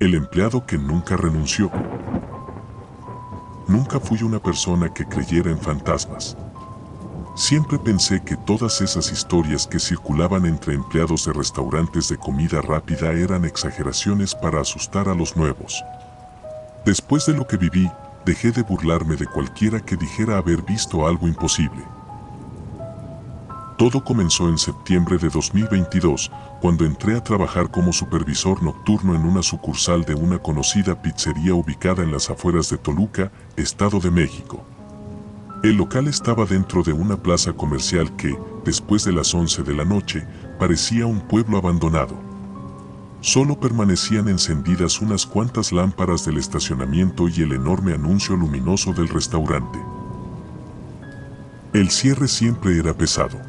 El empleado que nunca renunció. Nunca fui una persona que creyera en fantasmas. Siempre pensé que todas esas historias que circulaban entre empleados de restaurantes de comida rápida eran exageraciones para asustar a los nuevos. Después de lo que viví, dejé de burlarme de cualquiera que dijera haber visto algo imposible. Todo comenzó en septiembre de 2022, cuando entré a trabajar como supervisor nocturno en una sucursal de una conocida pizzería ubicada en las afueras de Toluca, Estado de México. El local estaba dentro de una plaza comercial que, después de las 11 de la noche, parecía un pueblo abandonado. Solo permanecían encendidas unas cuantas lámparas del estacionamiento y el enorme anuncio luminoso del restaurante. El cierre siempre era pesado.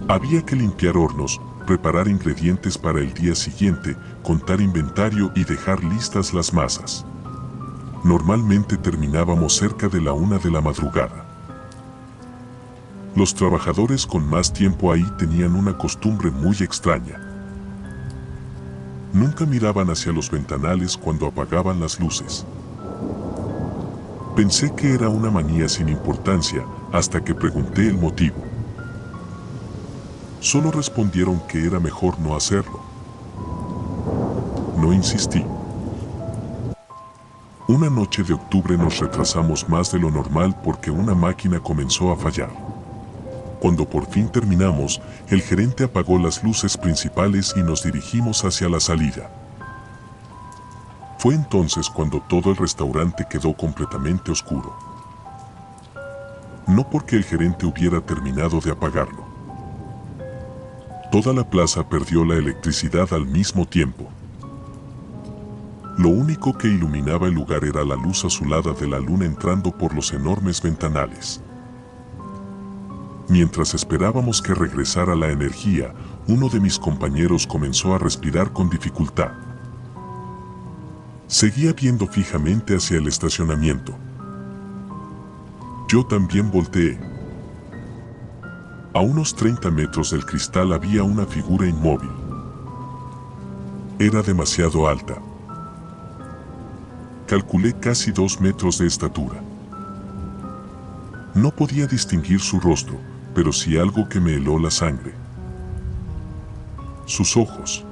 Había que limpiar hornos, preparar ingredientes para el día siguiente, contar inventario y dejar listas las masas. Normalmente terminábamos cerca de la 1 de la madrugada. Los trabajadores con más tiempo ahí tenían una costumbre muy extraña. Nunca miraban hacia los ventanales cuando apagaban las luces. Pensé que era una manía sin importancia, hasta que pregunté el motivo. Solo respondieron que era mejor no hacerlo. No insistí. Una noche de octubre nos retrasamos más de lo normal porque una máquina comenzó a fallar. Cuando por fin terminamos, el gerente apagó las luces principales y nos dirigimos hacia la salida. Fue entonces cuando todo el restaurante quedó completamente oscuro. No porque el gerente hubiera terminado de apagarlo. Toda la plaza perdió la electricidad al mismo tiempo. Lo único que iluminaba el lugar era la luz azulada de la luna entrando por los enormes ventanales. Mientras esperábamos que regresara la energía, uno de mis compañeros comenzó a respirar con dificultad. Seguía viendo fijamente hacia el estacionamiento. Yo también volteé. A unos 30 metros del cristal había una figura inmóvil. Era demasiado alta. Calculé casi 2 metros de estatura. No podía distinguir su rostro, pero sí algo que me heló la sangre. Sus ojos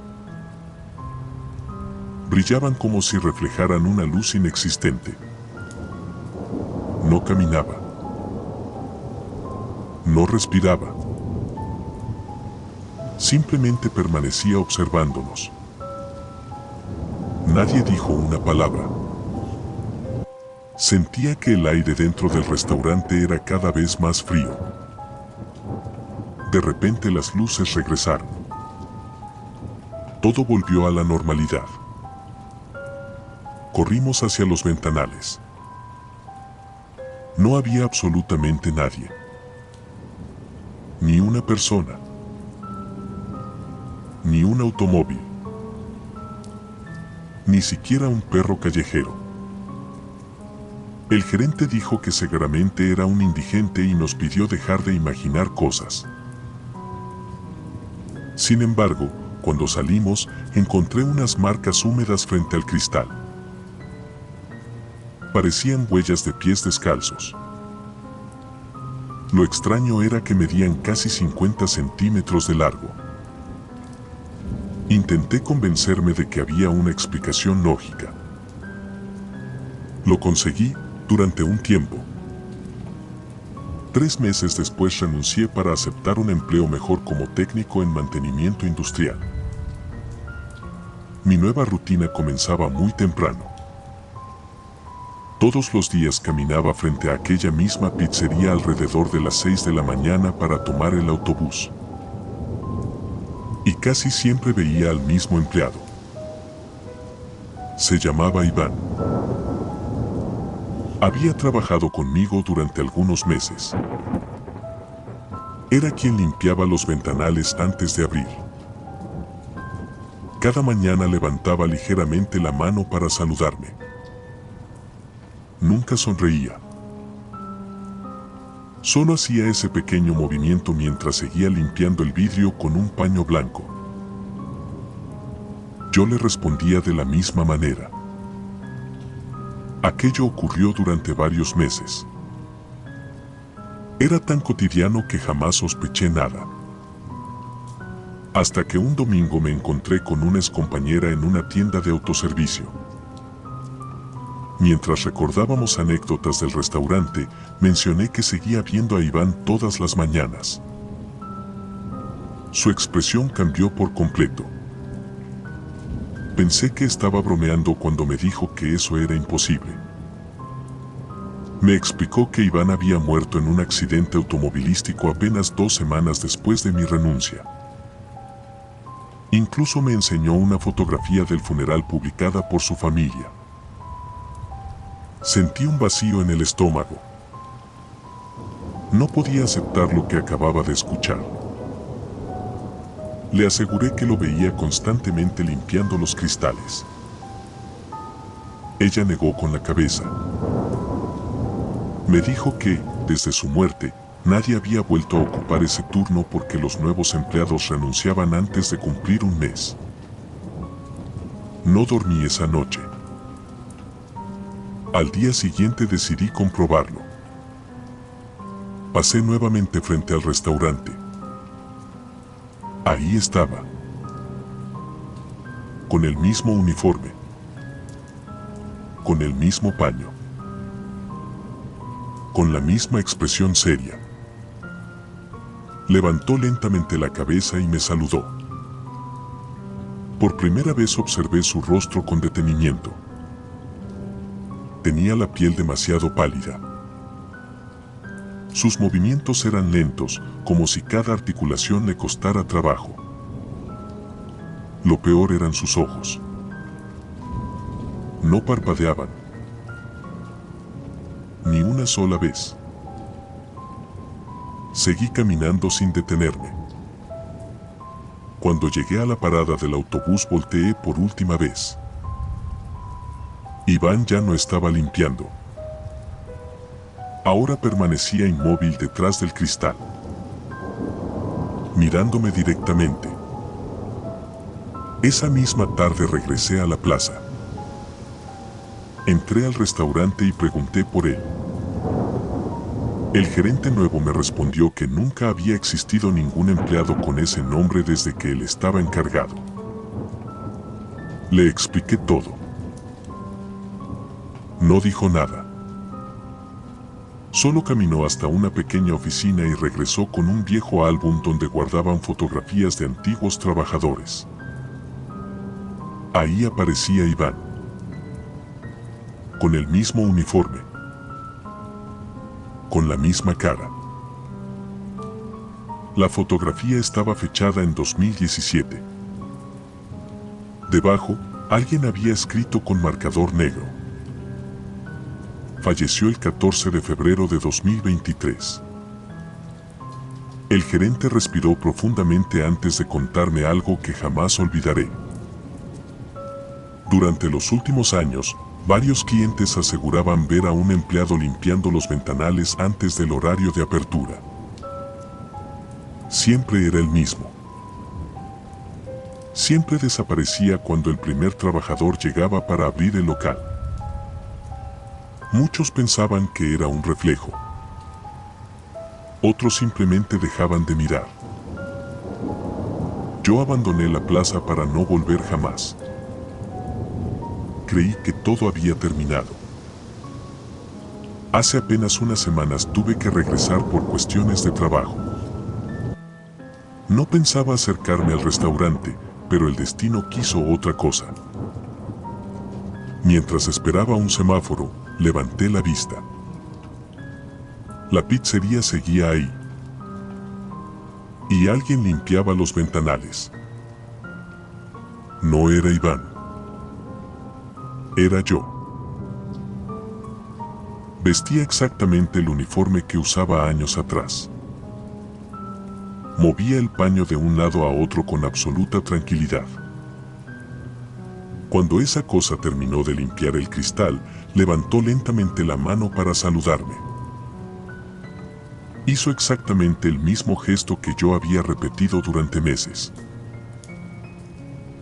brillaban como si reflejaran una luz inexistente. No caminaba. No respiraba. Simplemente permanecía observándonos. Nadie dijo una palabra. Sentía que el aire dentro del restaurante era cada vez más frío. De repente las luces regresaron. Todo volvió a la normalidad. Corrimos hacia los ventanales. No había absolutamente nadie. Ni una persona. Ni un automóvil. Ni siquiera un perro callejero. El gerente dijo que seguramente era un indigente y nos pidió dejar de imaginar cosas. Sin embargo, cuando salimos, encontré unas marcas húmedas frente al cristal. Parecían huellas de pies descalzos. Lo extraño era que medían casi 50 centímetros de largo. Intenté convencerme de que había una explicación lógica. Lo conseguí durante un tiempo. 3 meses después renuncié para aceptar un empleo mejor como técnico en mantenimiento industrial. Mi nueva rutina comenzaba muy temprano. Todos los días caminaba frente a aquella misma pizzería alrededor de las 6 de la mañana para tomar el autobús. Y casi siempre veía al mismo empleado. Se llamaba Iván. Había trabajado conmigo durante algunos meses. Era quien limpiaba los ventanales antes de abrir. Cada mañana levantaba ligeramente la mano para saludarme. Nunca sonreía. Solo hacía ese pequeño movimiento mientras seguía limpiando el vidrio con un paño blanco. Yo le respondía de la misma manera. Aquello ocurrió durante varios meses. Era tan cotidiano que jamás sospeché nada. Hasta que un domingo me encontré con una excompañera en una tienda de autoservicio. Mientras recordábamos anécdotas del restaurante, mencioné que seguía viendo a Iván todas las mañanas. Su expresión cambió por completo. Pensé que estaba bromeando cuando me dijo que eso era imposible. Me explicó que Iván había muerto en un accidente automovilístico apenas 2 semanas después de mi renuncia. Incluso me enseñó una fotografía del funeral publicada por su familia. Sentí un vacío en el estómago. No podía aceptar lo que acababa de escuchar. Le aseguré que lo veía constantemente limpiando los cristales. Ella negó con la cabeza. Me dijo que, desde su muerte, nadie había vuelto a ocupar ese turno porque los nuevos empleados renunciaban antes de cumplir un mes. No dormí esa noche. Al día siguiente decidí comprobarlo. Pasé nuevamente frente al restaurante. Ahí estaba, con el mismo uniforme, con el mismo paño, con la misma expresión seria. Levantó lentamente la cabeza y me saludó. Por primera vez observé su rostro con detenimiento. Tenía la piel demasiado pálida. Sus movimientos eran lentos, como si cada articulación le costara trabajo. Lo peor eran sus ojos. No parpadeaban. Ni una sola vez. Seguí caminando sin detenerme. Cuando llegué a la parada del autobús volteé por última vez. Iván ya no estaba limpiando. Ahora permanecía inmóvil detrás del cristal, mirándome directamente. Esa misma tarde regresé a la plaza. Entré al restaurante y pregunté por él. El gerente nuevo me respondió que nunca había existido ningún empleado con ese nombre desde que él estaba encargado. Le expliqué todo. No dijo nada. Solo caminó hasta una pequeña oficina y regresó con un viejo álbum donde guardaban fotografías de antiguos trabajadores. Ahí aparecía Iván, con el mismo uniforme, con la misma cara. La fotografía estaba fechada en 2017. Debajo, alguien había escrito con marcador negro: falleció el 14 de febrero de 2023. El gerente respiró profundamente antes de contarme algo que jamás olvidaré. Durante los últimos años, varios clientes aseguraban ver a un empleado limpiando los ventanales antes del horario de apertura. Siempre era el mismo. Siempre desaparecía cuando el primer trabajador llegaba para abrir el local. Muchos pensaban que era un reflejo. Otros simplemente dejaban de mirar. Yo abandoné la plaza para no volver jamás. Creí que todo había terminado. Hace apenas unas semanas tuve que regresar por cuestiones de trabajo. No pensaba acercarme al restaurante, pero el destino quiso otra cosa. Mientras esperaba un semáforo, levanté la vista. La pizzería seguía ahí. Y alguien limpiaba los ventanales. No era Iván. Era yo. Vestía exactamente el uniforme que usaba años atrás. Movía el paño de un lado a otro con absoluta tranquilidad. Cuando esa cosa terminó de limpiar el cristal, levantó lentamente la mano para saludarme. Hizo exactamente el mismo gesto que yo había repetido durante meses.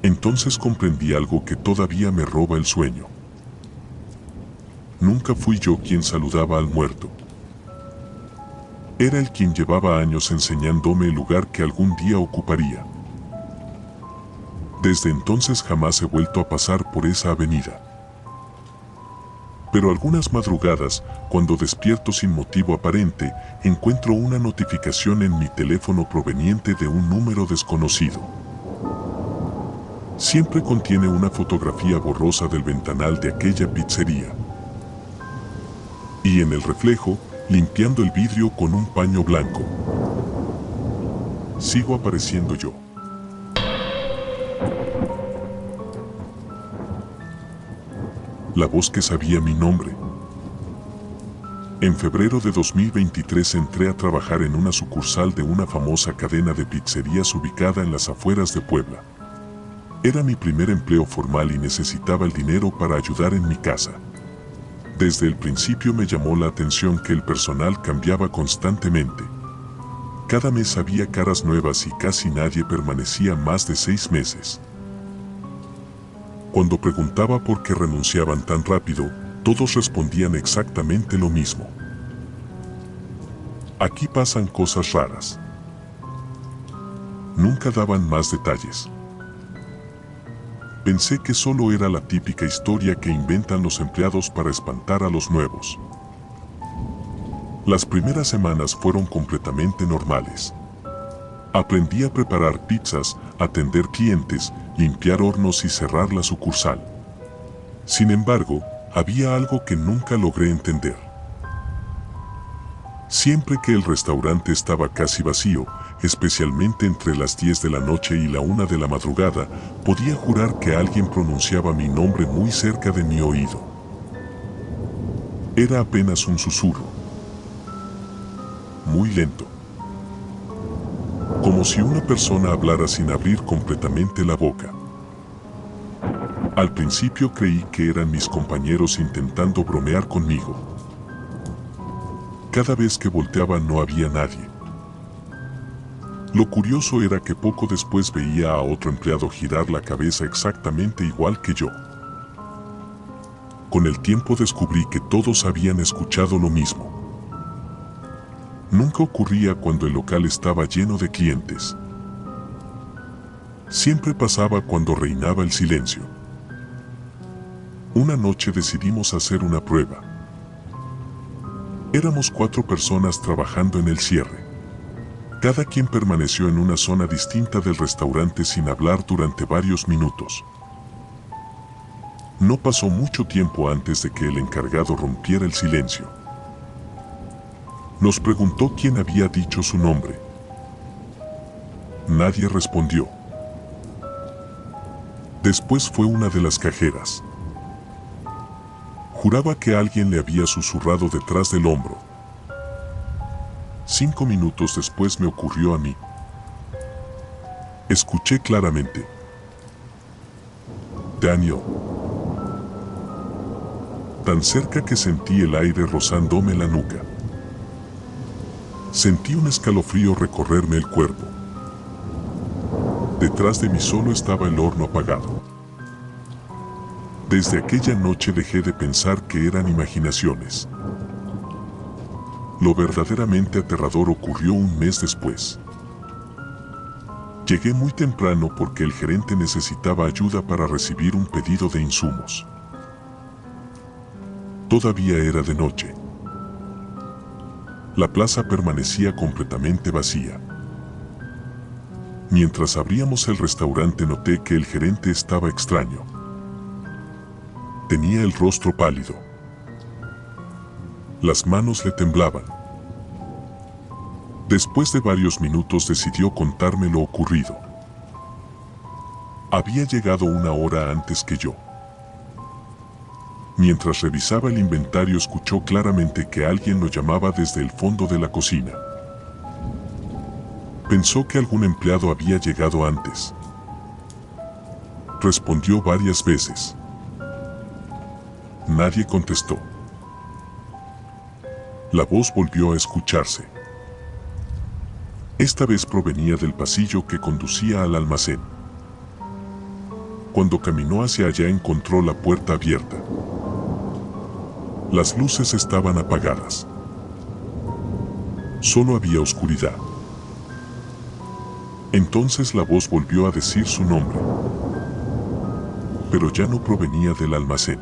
Entonces comprendí algo que todavía me roba el sueño. Nunca fui yo quien saludaba al muerto. Era él quien llevaba años enseñándome el lugar que algún día ocuparía. Desde entonces jamás he vuelto a pasar por esa avenida. Pero algunas madrugadas, cuando despierto sin motivo aparente, encuentro una notificación en mi teléfono proveniente de un número desconocido. Siempre contiene una fotografía borrosa del ventanal de aquella pizzería. Y en el reflejo, limpiando el vidrio con un paño blanco, sigo apareciendo yo. La voz que sabía mi nombre. En febrero de 2023 entré a trabajar en una sucursal de una famosa cadena de pizzerías ubicada en las afueras de Puebla. Era mi primer empleo formal y necesitaba el dinero para ayudar en mi casa. Desde el principio me llamó la atención que el personal cambiaba constantemente. Cada mes había caras nuevas y casi nadie permanecía más de 6 meses. Cuando preguntaba por qué renunciaban tan rápido, todos respondían exactamente lo mismo. Aquí pasan cosas raras. Nunca daban más detalles. Pensé que solo era la típica historia que inventan los empleados para espantar a los nuevos. Las primeras semanas fueron completamente normales. Aprendí a preparar pizzas, atender clientes, limpiar hornos y cerrar la sucursal. Sin embargo, había algo que nunca logré entender. Siempre que el restaurante estaba casi vacío, especialmente entre las 10 de la noche y la 1 de la madrugada, podía jurar que alguien pronunciaba mi nombre muy cerca de mi oído. Era apenas un susurro. Muy lento. Como si una persona hablara sin abrir completamente la boca. Al principio creí que eran mis compañeros intentando bromear conmigo. Cada vez que volteaba no había nadie. Lo curioso era que poco después veía a otro empleado girar la cabeza exactamente igual que yo. Con el tiempo descubrí que todos habían escuchado lo mismo. Nunca ocurría cuando el local estaba lleno de clientes. Siempre pasaba cuando reinaba el silencio. Una noche decidimos hacer una prueba. Éramos 4 personas trabajando en el cierre. Cada quien permaneció en una zona distinta del restaurante sin hablar durante varios minutos. No pasó mucho tiempo antes de que el encargado rompiera el silencio. Nos preguntó quién había dicho su nombre. Nadie respondió. Después fue una de las cajeras. Juraba que alguien le había susurrado detrás del hombro. 5 minutos después me ocurrió a mí. Escuché claramente. Daniel. Tan cerca que sentí el aire rozándome la nuca. Sentí un escalofrío recorrerme el cuerpo. Detrás de mí solo estaba el horno apagado. Desde aquella noche dejé de pensar que eran imaginaciones. Lo verdaderamente aterrador ocurrió un mes después. Llegué muy temprano porque el gerente necesitaba ayuda para recibir un pedido de insumos. Todavía era de noche. La plaza permanecía completamente vacía. Mientras abríamos el restaurante noté que el gerente estaba extraño. Tenía el rostro pálido. Las manos le temblaban. Después de varios minutos decidió contarme lo ocurrido. Había llegado 1 hora antes que yo. Mientras revisaba el inventario escuchó claramente que alguien lo llamaba desde el fondo de la cocina. Pensó que algún empleado había llegado antes. Respondió varias veces. Nadie contestó. La voz volvió a escucharse. Esta vez provenía del pasillo que conducía al almacén. Cuando caminó hacia allá encontró la puerta abierta. Las luces estaban apagadas. Solo había oscuridad. Entonces la voz volvió a decir su nombre, pero ya no provenía del almacén.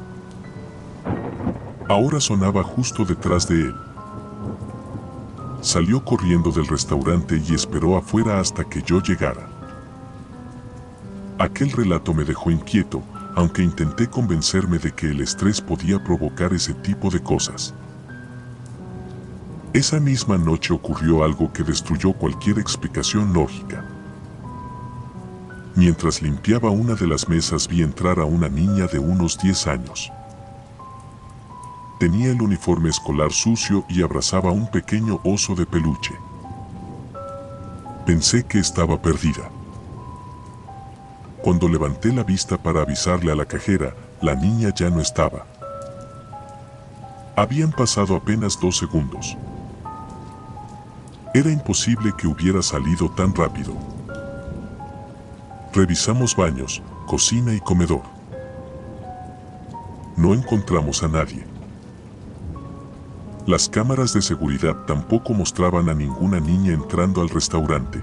Ahora sonaba justo detrás de él. Salió corriendo del restaurante y esperó afuera hasta que yo llegara. Aquel relato me dejó inquieto, aunque intenté convencerme de que el estrés podía provocar ese tipo de cosas. Esa misma noche ocurrió algo que destruyó cualquier explicación lógica. Mientras limpiaba una de las mesas vi entrar a una niña de unos 10 años. Tenía el uniforme escolar sucio y abrazaba un pequeño oso de peluche. Pensé que estaba perdida. Cuando levanté la vista para avisarle a la cajera, la niña ya no estaba. Habían pasado apenas 2 segundos. Era imposible que hubiera salido tan rápido. Revisamos baños, cocina y comedor. No encontramos a nadie. Las cámaras de seguridad tampoco mostraban a ninguna niña entrando al restaurante.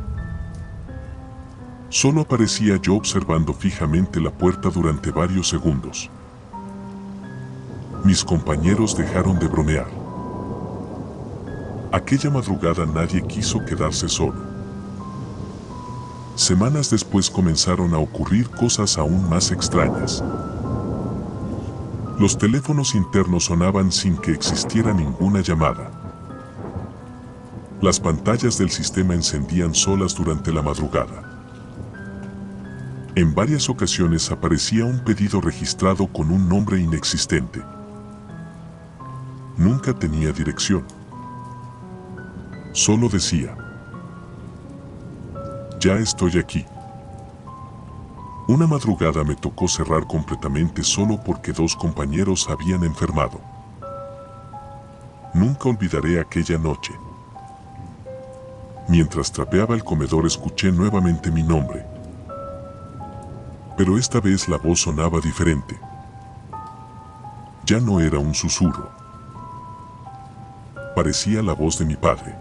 Solo aparecía yo observando fijamente la puerta durante varios segundos. Mis compañeros dejaron de bromear. Aquella madrugada nadie quiso quedarse solo. Semanas después comenzaron a ocurrir cosas aún más extrañas. Los teléfonos internos sonaban sin que existiera ninguna llamada. Las pantallas del sistema encendían solas durante la madrugada. En varias ocasiones aparecía un pedido registrado con un nombre inexistente. Nunca tenía dirección. Solo decía: ya estoy aquí. Una madrugada me tocó cerrar completamente solo porque 2 compañeros habían enfermado. Nunca olvidaré aquella noche. Mientras trapeaba el comedor escuché nuevamente mi nombre. Pero esta vez la voz sonaba diferente. Ya no era un susurro. Parecía la voz de mi padre.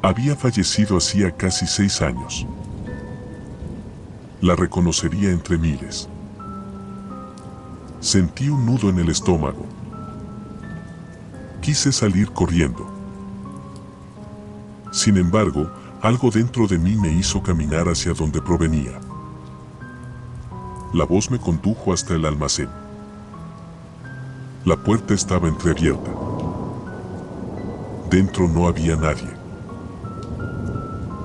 Había fallecido hacía casi 6 años. La reconocería entre miles. Sentí un nudo en el estómago. Quise salir corriendo. Sin embargo, algo dentro de mí me hizo caminar hacia donde provenía. La voz me condujo hasta el almacén. La puerta estaba entreabierta. Dentro no había nadie.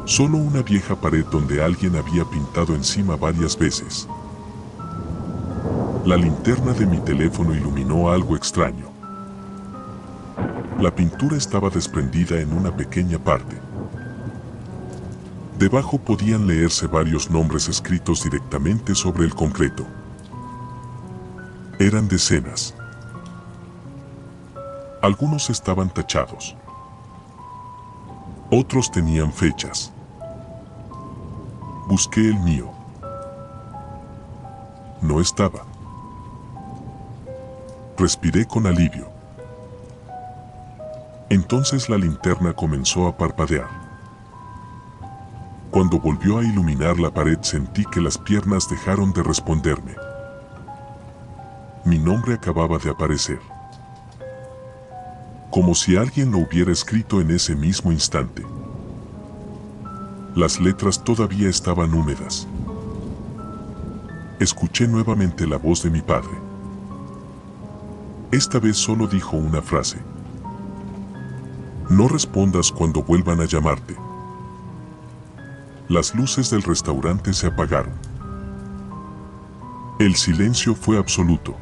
Solo una vieja pared donde alguien había pintado encima varias veces. La linterna de mi teléfono iluminó algo extraño. La pintura estaba desprendida en una pequeña parte. Debajo podían leerse varios nombres escritos directamente sobre el concreto. Eran decenas. Algunos estaban tachados. Otros tenían fechas. Busqué el mío. No estaba. Respiré con alivio. Entonces la linterna comenzó a parpadear. Cuando volvió a iluminar la pared sentí que las piernas dejaron de responderme. Mi nombre acababa de aparecer. Como si alguien lo hubiera escrito en ese mismo instante. Las letras todavía estaban húmedas. Escuché nuevamente la voz de mi padre. Esta vez solo dijo una frase. No respondas cuando vuelvan a llamarte. Las luces del restaurante se apagaron. El silencio fue absoluto.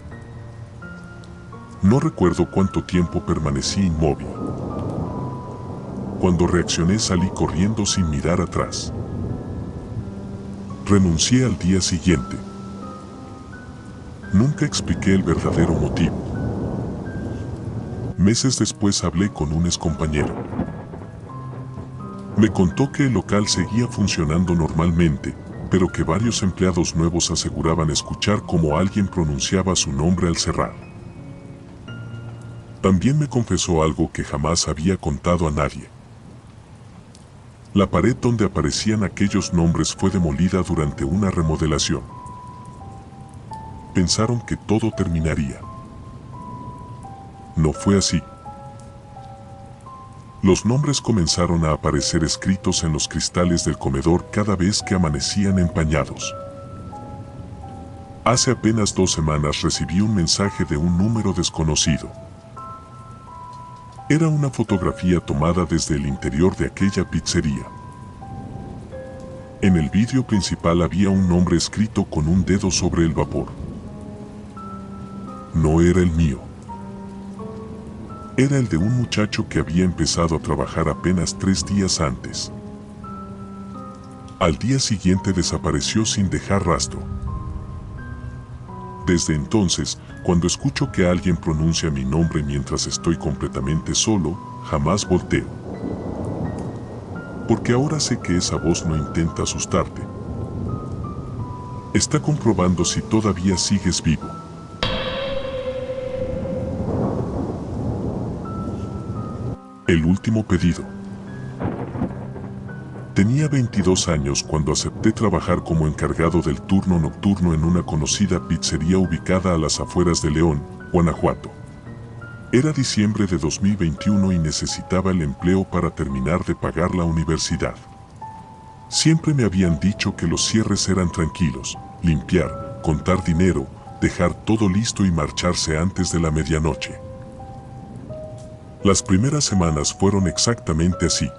No recuerdo cuánto tiempo permanecí inmóvil. Cuando reaccioné salí corriendo sin mirar atrás. Renuncié al día siguiente. Nunca expliqué el verdadero motivo. Meses después hablé con un excompañero. Me contó que el local seguía funcionando normalmente, pero que varios empleados nuevos aseguraban escuchar cómo alguien pronunciaba su nombre al cerrar. También me confesó algo que jamás había contado a nadie. La pared donde aparecían aquellos nombres fue demolida durante una remodelación. Pensaron que todo terminaría. No fue así. Los nombres comenzaron a aparecer escritos en los cristales del comedor cada vez que amanecían empañados. Hace apenas 2 semanas recibí un mensaje de un número desconocido. Era una fotografía tomada desde el interior de aquella pizzería. En el vídeo principal había un nombre escrito con un dedo sobre el vapor. No era el mío. Era el de un muchacho que había empezado a trabajar apenas 3 días antes. Al día siguiente desapareció sin dejar rastro. Desde entonces, cuando escucho que alguien pronuncia mi nombre mientras estoy completamente solo, jamás volteo. Porque ahora sé que esa voz no intenta asustarte. Está comprobando si todavía sigues vivo. El último pedido. Tenía 22 años cuando acepté trabajar como encargado del turno nocturno en una conocida pizzería ubicada a las afueras de León, Guanajuato. Era diciembre de 2021 y necesitaba el empleo para terminar de pagar la universidad. Siempre me habían dicho que los cierres eran tranquilos, limpiar, contar dinero, dejar todo listo y marcharse antes de la medianoche. Las primeras semanas fueron exactamente así.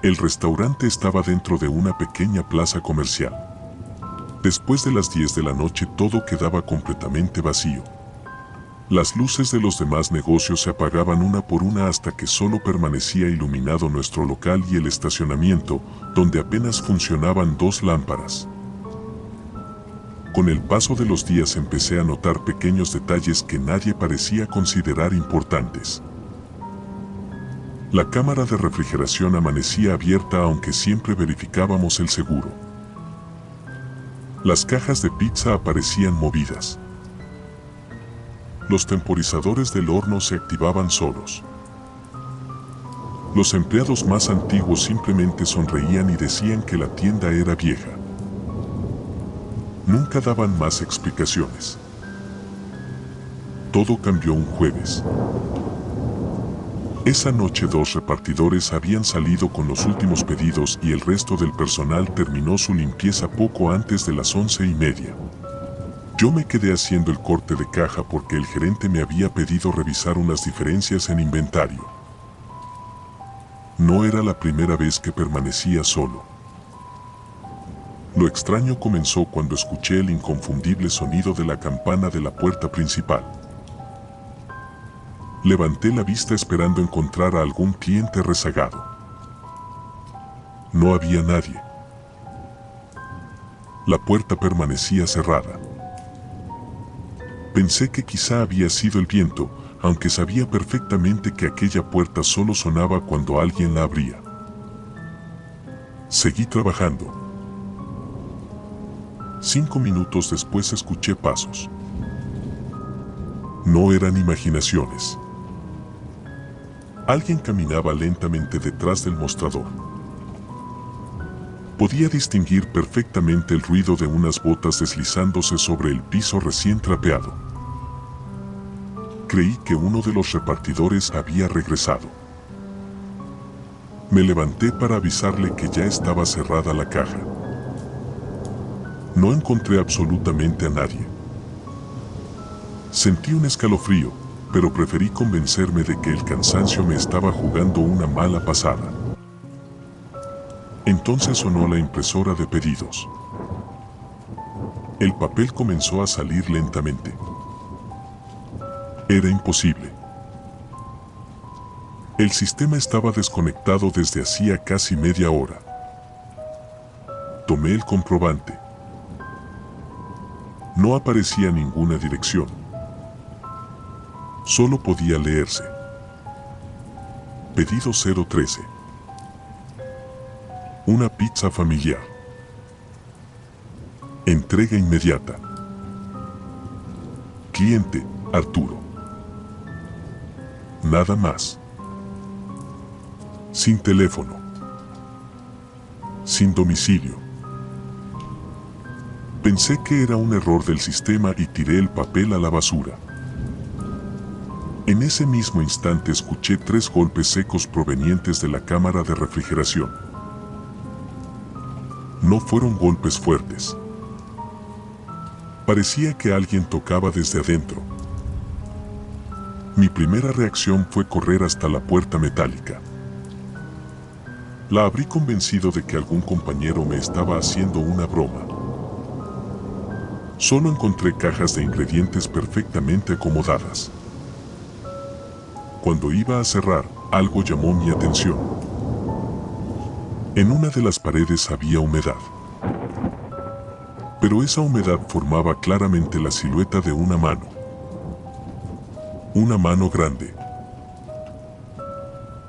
El restaurante estaba dentro de una pequeña plaza comercial. Después de las 10 de la noche todo quedaba completamente vacío. Las luces de los demás negocios se apagaban una por una hasta que solo permanecía iluminado nuestro local y el estacionamiento, donde apenas funcionaban 2 lámparas. Con el paso de los días empecé a notar pequeños detalles que nadie parecía considerar importantes. La cámara de refrigeración amanecía abierta aunque siempre verificábamos el seguro. Las cajas de pizza aparecían movidas. Los temporizadores del horno se activaban solos. Los empleados más antiguos simplemente sonreían y decían que la tienda era vieja. Nunca daban más explicaciones. Todo cambió un jueves. Esa noche 2 repartidores habían salido con los últimos pedidos y el resto del personal terminó su limpieza poco antes de las 11:30. Yo me quedé haciendo el corte de caja porque el gerente me había pedido revisar unas diferencias en inventario. No era la primera vez que permanecía solo. Lo extraño comenzó cuando escuché el inconfundible sonido de la campana de la puerta principal. Levanté la vista esperando encontrar a algún cliente rezagado. No había nadie. La puerta permanecía cerrada. Pensé que quizá había sido el viento, aunque sabía perfectamente que aquella puerta solo sonaba cuando alguien la abría. Seguí trabajando. 5 minutos después escuché pasos. No eran imaginaciones. Alguien caminaba lentamente detrás del mostrador. Podía distinguir perfectamente el ruido de unas botas deslizándose sobre el piso recién trapeado. Creí que uno de los repartidores había regresado. Me levanté para avisarle que ya estaba cerrada la caja. No encontré absolutamente a nadie. Sentí un escalofrío, pero preferí convencerme de que el cansancio me estaba jugando una mala pasada. Entonces sonó la impresora de pedidos. El papel comenzó a salir lentamente. Era imposible. El sistema estaba desconectado desde hacía casi media hora. Tomé el comprobante. No aparecía ninguna dirección. Solo podía leerse. Pedido 013. Una pizza familiar. Entrega inmediata. Cliente, Arturo. Nada más. Sin teléfono. Sin domicilio. Pensé que era un error del sistema y tiré el papel a la basura. En ese mismo instante escuché 3 golpes secos provenientes de la cámara de refrigeración. No fueron golpes fuertes. Parecía que alguien tocaba desde adentro. Mi primera reacción fue correr hasta la puerta metálica. La abrí convencido de que algún compañero me estaba haciendo una broma. Solo encontré cajas de ingredientes perfectamente acomodadas. Cuando iba a cerrar, algo llamó mi atención. En una de las paredes había humedad. Pero esa humedad formaba claramente la silueta de una mano. Una mano grande.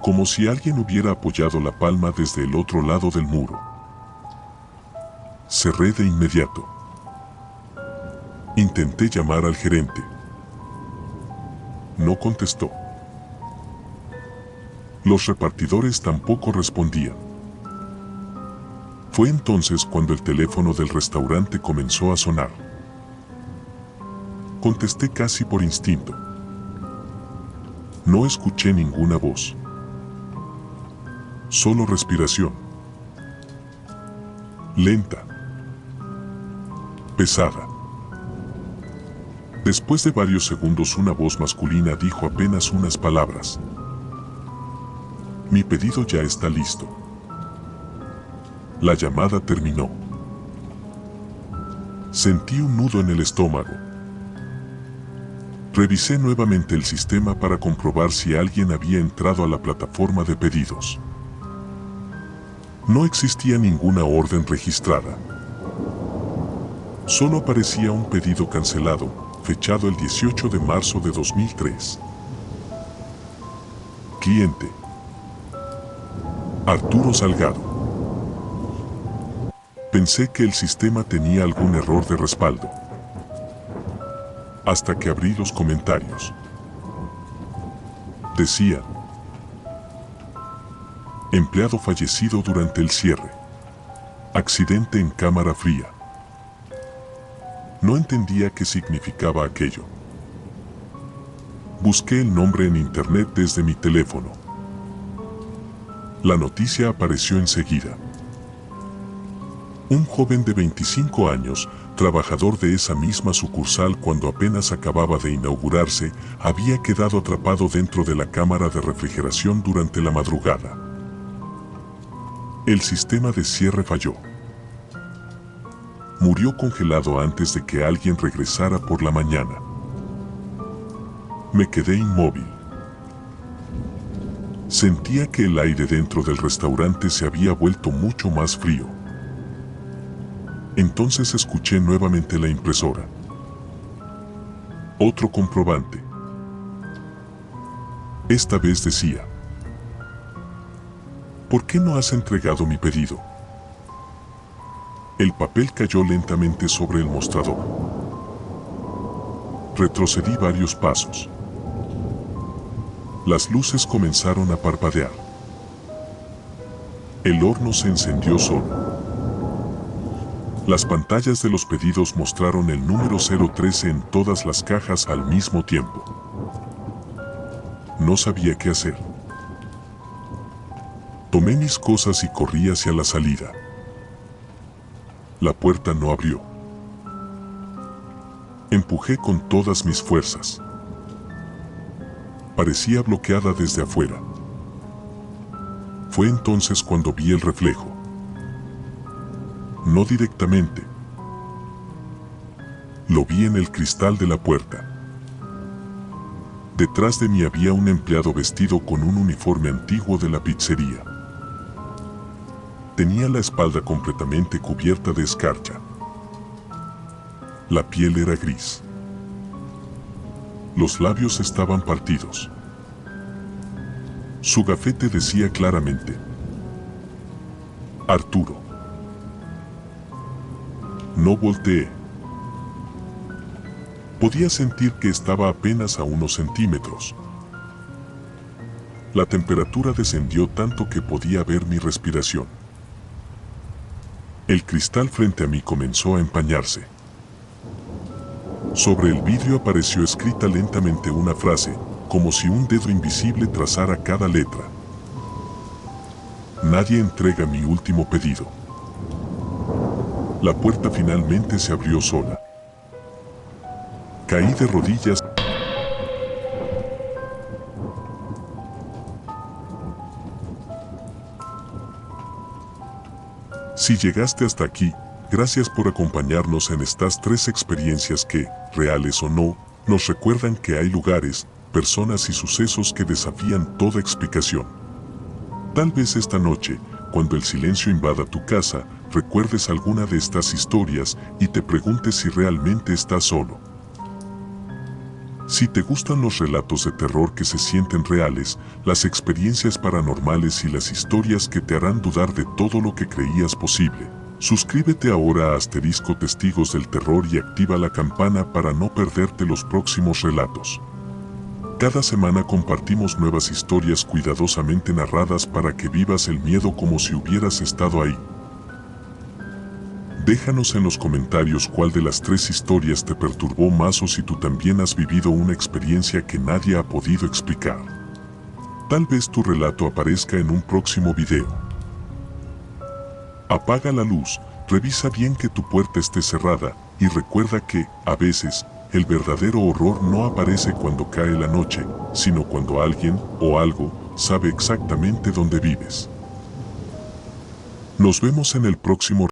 Como si alguien hubiera apoyado la palma desde el otro lado del muro. Cerré de inmediato. Intenté llamar al gerente. No contestó. Los repartidores tampoco respondían. Fue entonces cuando el teléfono del restaurante comenzó a sonar. Contesté casi por instinto. No escuché ninguna voz. Solo respiración. Lenta. Pesada. Después de varios segundos una voz masculina dijo apenas unas palabras. Mi pedido ya está listo. La llamada terminó. Sentí un nudo en el estómago. Revisé nuevamente el sistema para comprobar si alguien había entrado a la plataforma de pedidos. No existía ninguna orden registrada. Solo aparecía un pedido cancelado, fechado el 18 de marzo de 2003. Cliente: Arturo Salgado. Pensé que el sistema tenía algún error de respaldo. Hasta que abrí los comentarios. Decían: empleado fallecido durante el cierre. Accidente en cámara fría. No entendía qué significaba aquello. Busqué el nombre en internet desde mi teléfono. La noticia apareció enseguida. Un joven de 25 años, trabajador de esa misma sucursal cuando apenas acababa de inaugurarse, había quedado atrapado dentro de la cámara de refrigeración durante la madrugada. El sistema de cierre falló. Murió congelado antes de que alguien regresara por la mañana. Me quedé inmóvil. Sentía que el aire dentro del restaurante se había vuelto mucho más frío. Entonces escuché nuevamente la impresora. Otro comprobante. Esta vez decía: ¿por qué no has entregado mi pedido? El papel cayó lentamente sobre el mostrador. Retrocedí varios pasos. Las luces comenzaron a parpadear. El horno se encendió solo. Las pantallas de los pedidos mostraron el número 013 en todas las cajas al mismo tiempo. No sabía qué hacer. Tomé mis cosas y corrí hacia la salida. La puerta no abrió. Empujé con todas mis fuerzas. Parecía bloqueada desde afuera. Fue entonces cuando vi el reflejo. No directamente. Lo vi en el cristal de la puerta. Detrás de mí había un empleado vestido con un uniforme antiguo de la pizzería. Tenía la espalda completamente cubierta de escarcha. La piel era gris. Los labios estaban partidos. Su gafete decía claramente: Arturo. No volteé. Podía sentir que estaba apenas a unos centímetros. La temperatura descendió tanto que podía ver mi respiración. El cristal frente a mí comenzó a empañarse. Sobre el vidrio apareció escrita lentamente una frase, como si un dedo invisible trazara cada letra. Nadie entrega mi último pedido. La puerta finalmente se abrió sola. Caí de rodillas. Si llegaste hasta aquí, gracias por acompañarnos en estas 3 experiencias que, reales o no, nos recuerdan que hay lugares, personas y sucesos que desafían toda explicación. Tal vez esta noche, cuando el silencio invada tu casa, recuerdes alguna de estas historias y te preguntes si realmente estás solo. Si te gustan los relatos de terror que se sienten reales, las experiencias paranormales y las historias que te harán dudar de todo lo que creías posible, suscríbete ahora a Asterisco Testigos del Terror y activa la campana para no perderte los próximos relatos. Cada semana compartimos nuevas historias cuidadosamente narradas para que vivas el miedo como si hubieras estado ahí. Déjanos en los comentarios cuál de las 3 historias te perturbó más o si tú también has vivido una experiencia que nadie ha podido explicar. Tal vez tu relato aparezca en un próximo video. Apaga la luz, revisa bien que tu puerta esté cerrada y recuerda que, a veces, el verdadero horror no aparece cuando cae la noche, sino cuando alguien o algo sabe exactamente dónde vives. Nos vemos en el próximo